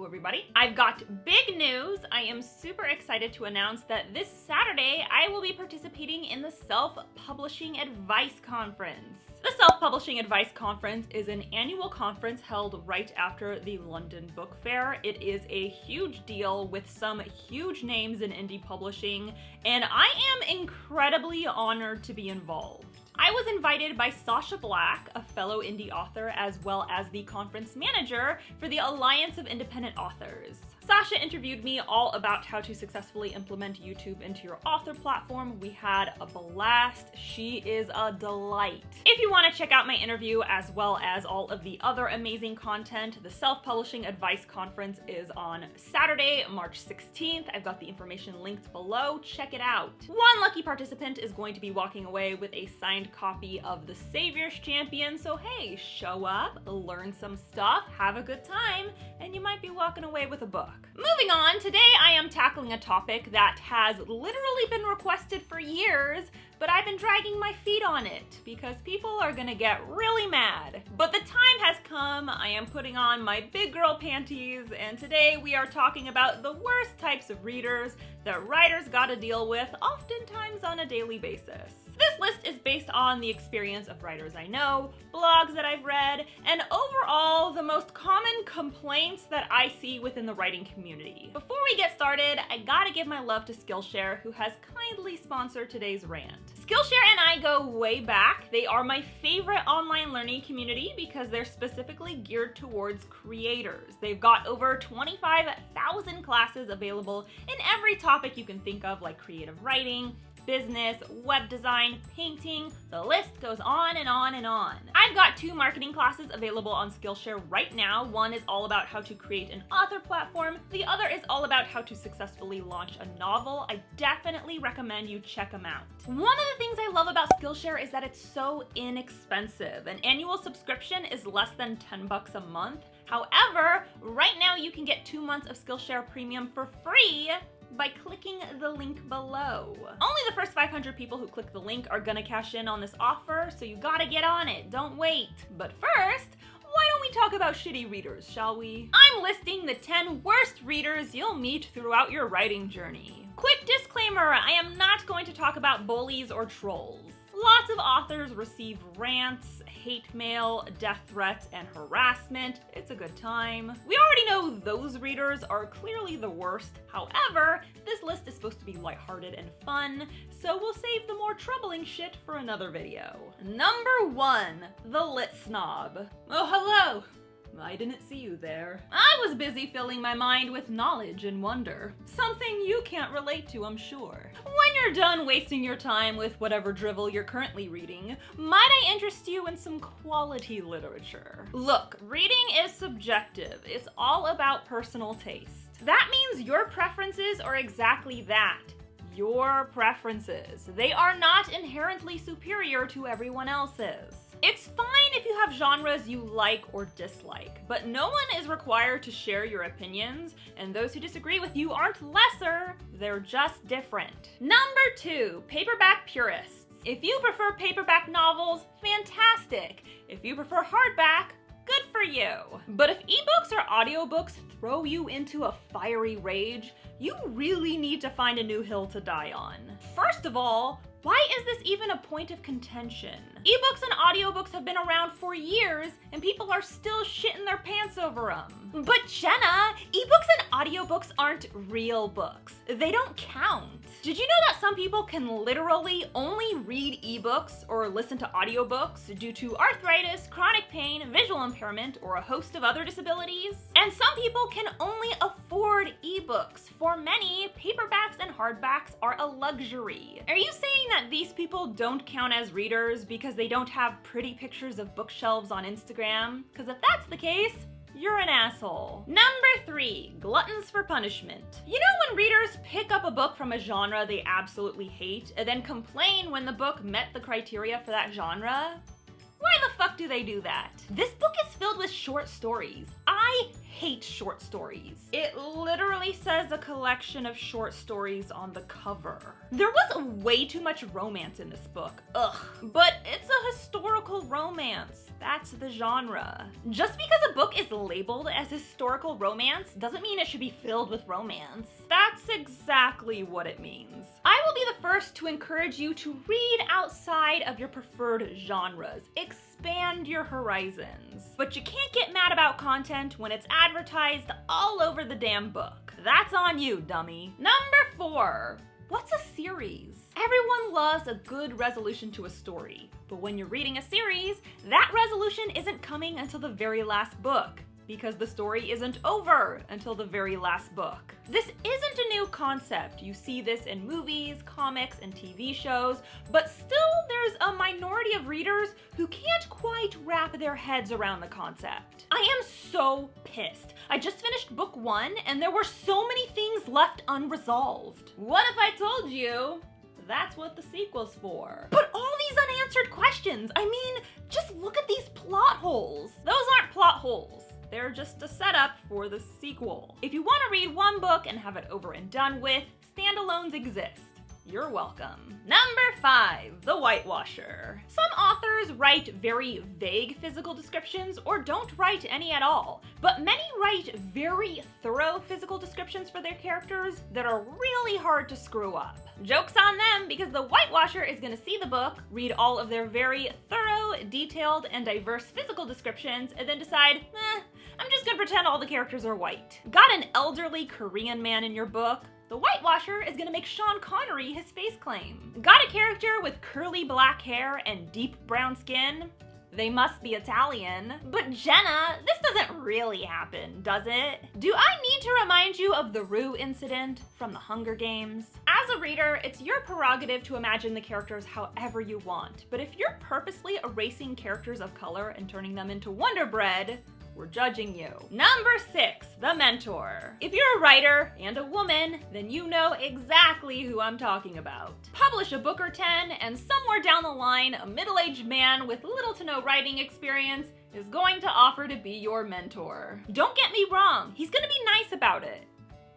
Hello everybody. I've got big news. I am super excited to announce that this Saturday I will be participating in the Self-Publishing Advice Conference. The Self-Publishing Advice Conference is an annual conference held right after the London Book Fair. It is a huge deal with some huge names in indie publishing, and I am incredibly honored to be involved. I was invited by Sasha Black, a fellow indie author, as well as the conference manager for the Alliance of Independent Authors. Sasha interviewed me all about how to successfully implement YouTube into your author platform. We had a blast. She is a delight. If you want to check out my interview as well as all of the other amazing content, the Self-Publishing Advice Conference is on Saturday, March 16th. I've got the information linked below. Check it out. One lucky participant is going to be walking away with a signed copy of The Savior's Champion. So hey, show up, learn some stuff, have a good time, and you might be walking away with a book. Moving on, today I am tackling a topic that has literally been requested for years, but I've been dragging my feet on it because people are gonna get really mad. But the time has come. I am putting on my big girl panties, and today we are talking about the worst types of readers that writers gotta deal with, oftentimes on a daily basis. This list is based on the experience of writers I know, blogs that I've read, and overall the most common complaints that I see within the writing community. Before we get started, I gotta give my love to SKILLSHARE, who has kindly sponsored today's rant. SKILLSHARE and I go way back. They are my favorite online learning community because they're specifically geared towards creators. They've got over 25,000 classes available in every topic you can think of, like creative writing, business, web design, painting, the list goes on and on and on. I've got 2 marketing classes available on SKILLSHARE right now. One is all about how to create an author platform. The other is all about how to successfully launch a novel. I definitely recommend you check them out. One of the things I love about SKILLSHARE is that it's so inexpensive. An annual subscription is less than $10 a month. However, right now you can get 2 months of SKILLSHARE Premium for free by clicking the link below. Only the first 500 people who click the link are gonna cash in on this offer, so you gotta get on it, don't wait. But first, why don't we talk about shitty readers, shall we? I'm listing the 10 worst readers you'll meet throughout your writing journey. Quick disclaimer, I am not going to talk about bullies or trolls. Lots of authors receive rants, hate mail, death threats, and harassment. It's a good time. We already know those readers are clearly the worst. However, this list is supposed to be lighthearted and fun, so we'll save the more troubling shit for another video. Number 1, the lit snob. Oh, hello. I didn't see you there. I was busy filling my mind with knowledge and wonder. Something you can't relate to, I'm sure. When you're done wasting your time with whatever drivel you're currently reading, might I interest you in some quality literature? Look, reading is subjective. It's all about personal taste. That means your preferences are exactly that. Your preferences. They are not inherently superior to everyone else's. It's fine if you have genres you like or dislike, but no one is required to share your opinions, and those who disagree with you aren't lesser, they're just different. Number 2, paperback purists. If you prefer paperback novels, fantastic. If you prefer hardback, good for you. But if ebooks or audiobooks throw you into a fiery rage, you really need to find a new hill to die on. First of all, why is this even a point of contention? Ebooks and audiobooks have been around for years, and people are still shitting their pants over them. But Jenna, ebooks and audiobooks aren't real books. They don't count. Did you know that some people can literally only read ebooks or listen to audiobooks due to arthritis, chronic pain, visual impairment, or a host of other disabilities? And some people can only afford ebooks. For many, paperbacks and hardbacks are a luxury. Are you saying that these people don't count as readers because they don't have pretty pictures of bookshelves on Instagram? Because if that's the case, you're an asshole. Number 3, gluttons for punishment. You know when readers pick up a book from a genre they absolutely hate and then complain when the book met the criteria for that genre? Why the fuck do they do that? This book is filled with short stories. I hate short stories. It literally says a collection of short stories on the cover. There was way too much romance in this book, ugh. But it's a historical romance. That's the genre. Just because a book is labeled as historical romance doesn't mean it should be filled with romance. That's exactly what it means. I will be the first to encourage you to read outside of your preferred genres. Expand your horizons. But you can't get mad about content when it's advertised all over the damn book. That's on you, dummy. Number 4. What's a series? Everyone loves a good resolution to a story, but when you're reading a series, that resolution isn't coming until the very last book, because the story isn't over until the very last book. This isn't a new concept. You see this in movies, comics, and TV shows, but still there's a minority of readers who can't quite wrap their heads around the concept. I am so pissed. I just finished book 1 and there were so many things left unresolved. What if I told you that's what the sequel's for? But all these unanswered questions, I mean, just look at these plot holes. Those aren't plot holes. They're just a setup for the sequel. If you want to read one book and have it over and done with, standalones exist. You're welcome. Number 5, The Whitewasher. Some authors write very vague physical descriptions or don't write any at all, but many write very thorough physical descriptions for their characters that are really hard to screw up. Joke's on them, because The Whitewasher is going to see the book, read all of their very thorough, detailed, and diverse physical descriptions, and then decide, I'm just gonna pretend all the characters are white. Got an elderly Korean man in your book? The Whitewasher is gonna make Sean Connery his face claim. Got a character with curly black hair and deep brown skin? They must be Italian. But Jenna, this doesn't really happen, does it? Do I need to remind you of the Rue incident from the Hunger Games? As a reader, it's your prerogative to imagine the characters however you want, but if you're purposely erasing characters of color and turning them into Wonder Bread, we're judging you. Number 6, The Mentor. If you're a writer and a woman, then you know exactly who I'm talking about. Publish a book or 10, and somewhere down the line, a middle-aged man with little to no writing experience is going to offer to be your mentor. Don't get me wrong, he's gonna be nice about it.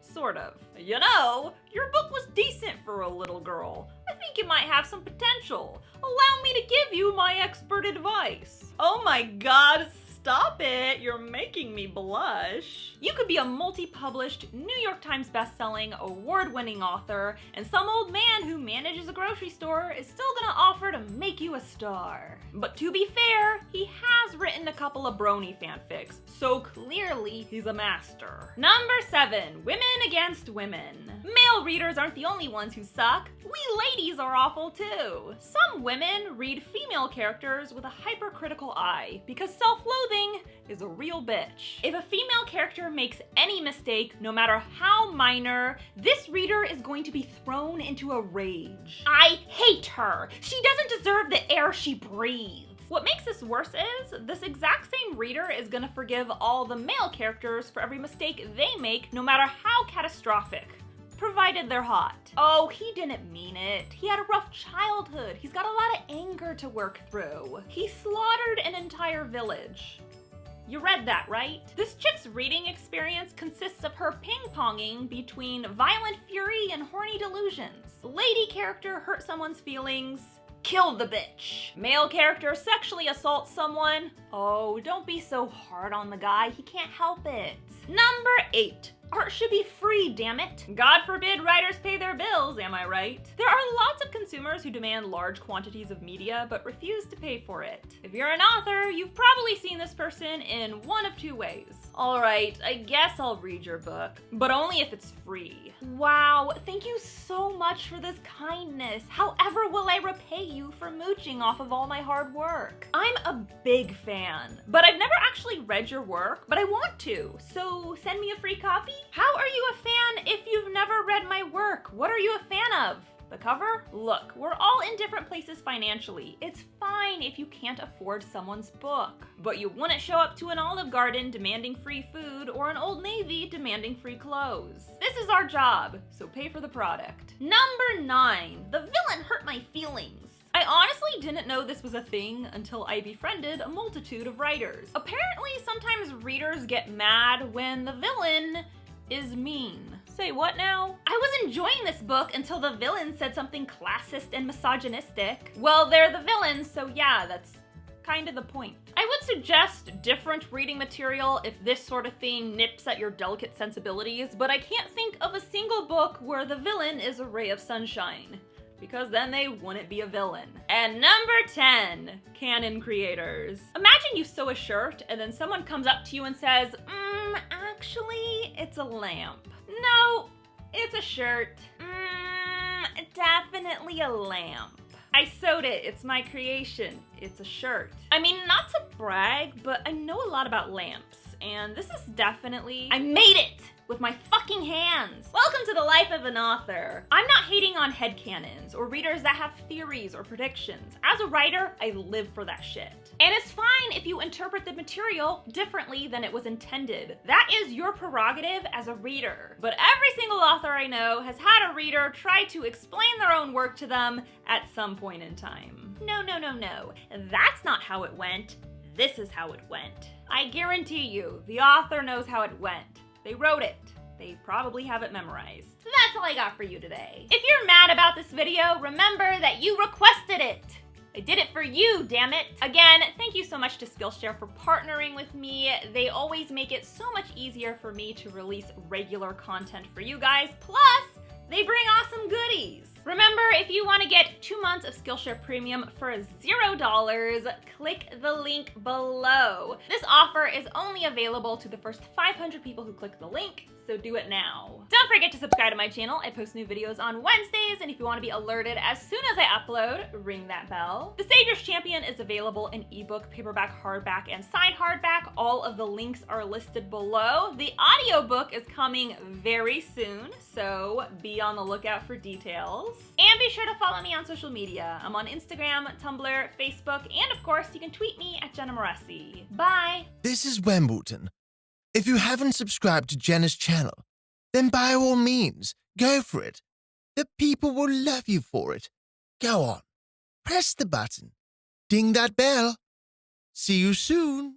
Sort of. You know, your book was decent for a little girl. I think it might have some potential. Allow me to give you my expert advice. Oh my god, stop it! You're making me blush. You could be a multi-published, New York Times best-selling, award-winning author, and some old man who manages a grocery store is still gonna offer to make you a star. But to be fair, he has written a couple of brony fanfics, so clearly he's a master. Number 7, Women Against Women. Male readers aren't the only ones who suck. We ladies are awful too. Some women read female characters with a hypercritical eye because self-loathing is a real bitch. If a female character makes any mistake, no matter how minor, this reader is going to be thrown into a rage. I hate her! She doesn't deserve the air she breathes. What makes this worse is, this exact same reader is gonna forgive all the male characters for every mistake they make, no matter how catastrophic, provided they're hot. Oh, he didn't mean it. He had a rough childhood. He's got a lot of anger to work through. He slaughtered an entire village. You read that, right? This chick's reading experience consists of her ping-ponging between violent fury and horny delusions. Lady character hurt someone's feelings. Kill the bitch. Male character sexually assaults someone. Oh, don't be so hard on the guy. He can't help it. Number 8. Art should be free, damn it. God forbid writers pay their bills, am I right? There are lots of consumers who demand large quantities of media but refuse to pay for it. If you're an author, you've probably seen this person in one of 2 ways. Alright, I guess I'll read your book, but only if it's free. Wow, thank you so much for this kindness. However will I repay you for mooching off of all my hard work? I'm a big fan, but I've never actually read your work, but I want to, so send me a free copy? How are you a fan if you've never read my work? What are you a fan of? The cover? Look, we're all in different places financially. It's fine if you can't afford someone's book. But you wouldn't show up to an Olive Garden demanding free food or an Old Navy demanding free clothes. This is our job, so pay for the product. Number 9. The villain hurt my feelings. I honestly didn't know this was a thing until I befriended a multitude of writers. Apparently, sometimes readers get mad when the villain is mean. Say what now? I was enjoying this book until the villain said something classist and misogynistic. Well, they're the villains, so yeah, that's kind of the point. I would suggest different reading material if this sort of thing nips at your delicate sensibilities, but I can't think of a single book where the villain is a ray of sunshine, because then they wouldn't be a villain. And number 10, Canon Creators. Imagine you sew a shirt and then someone comes up to you and says, actually, it's a lamp. No, it's a shirt. Definitely a lamp. I sewed it, it's my creation, it's a shirt. I mean, not to brag, but I know a lot about lamps, and this is definitely, I made it with my fucking hands. Welcome to the life of an author. I'm not hating on headcanons or readers that have theories or predictions. As a writer, I live for that shit. And it's fine if you interpret the material differently than it was intended. That is your prerogative as a reader. But every single author I know has had a reader try to explain their own work to them at some point in time. No, no, no, no. That's not how it went. This is how it went. I guarantee you, the author knows how it went. They wrote it. They probably have it memorized. So that's all I got for you today. If you're mad about this video, remember that you requested it. I did it for you, damn it. Again, thank you so much to SKILLSHARE for partnering with me. They always make it so much easier for me to release regular content for you guys. Plus, they bring awesome goodies. Remember, if you want to get 2 months of SKILLSHARE Premium for $0, click the link below. This offer is only available to the first 500 people who click the link, so do it now. Don't forget to subscribe to my channel. I post new videos on Wednesdays, and if you want to be alerted as soon as I upload, ring that bell. The Savior's Champion is available in ebook, paperback, hardback, and signed hardback. All of the links are listed below. The audiobook is coming very soon, so be on the lookout for details. And be sure to follow me on social media. I'm on Instagram, Tumblr, Facebook, and of course, you can tweet me at Jenna Moreci. Bye! This is Wimbledon. If you haven't subscribed to Jenna's channel, then by all means, go for it. The people will love you for it. Go on, press the button, ding that bell. See you soon.